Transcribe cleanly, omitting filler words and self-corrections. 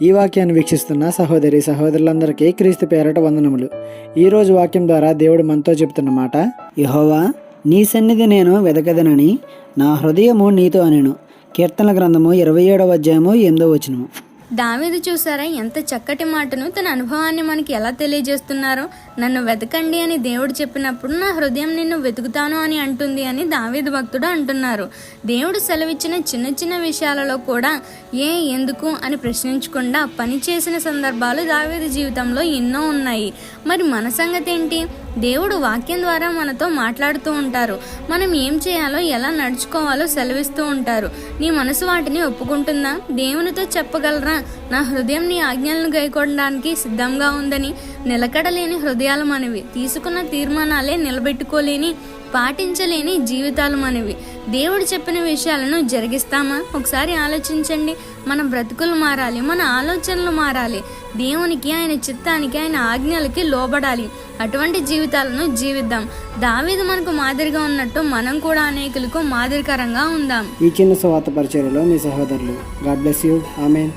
ఈ వాక్యాన్ని వీక్షిస్తున్న సహోదరి సహోదరులందరికీ క్రీస్తు పేరట వందనములు. ఈరోజు వాక్యం ద్వారా దేవుడు మనతో చెప్తున్న మాట, యెహోవా, నీ సన్నిధి నేను వెదకదనని నా హృదయము నీతో అనెను. కీర్తనల గ్రంథము 27వ అధ్యాయము 8వ వచనము. దావీదు చూసారా ఎంత చక్కటి మాటను, తన అనుభవాన్ని మనకి ఎలా తెలియజేస్తున్నారో. నన్ను వెతకండి అని దేవుడు చెప్పినప్పుడు నా హృదయం నిన్ను వెతుకుతాను అని అంటుంది అని దావీదు భక్తుడు అంటున్నారు. దేవుడు సెలవిచ్చిన చిన్న చిన్న విషయాలలో కూడా ఎందుకు అని ప్రశ్నించకుండా పని చేసిన సందర్భాలు దావీదు జీవితంలో ఎన్నో ఉన్నాయి. మరి మన సంగతి ఏంటి? దేవుడు వాక్యం ద్వారా మనతో మాట్లాడుతూ ఉంటారు. మనం ఏం చేయాలో, ఎలా నడుచుకోవాలో సెలవిస్తూ ఉంటారు. నీ మనసు వాటిని ఒప్పుకుంటుందా? దేవునితో చెప్పగలరా, నా హృదయం నీ ఆజ్ఞలను గైకొనడానికి సిద్ధంగా ఉందని? నిలకడలేని హృదయాలు మనవి, తీసుకున్న తీర్మానాలే నిలబెట్టుకోలేని, పాటించలేని జీవితాలు మనవి. దేవుడు చెప్పిన విషయాలను జరిగిస్తామా? ఒకసారి ఆలోచించండి. మన బ్రతుకులు మారాలి, మన ఆలోచనలు మారాలి. దేవునికి, ఆయన చిత్తానికి, ఆయన ఆజ్ఞలకి లోబడాలి. అటువంటి జీవితాలను జీవిద్దాం. దావీదు మనకు మాదిరిగా ఉన్నట్టు మనం కూడా అనేకులకు మాదిరికరంగా ఉందాం. ఈ చిన్న సువార్త పరిచర్యలో మీ సహోదరులు. God bless you. ఆమేన్.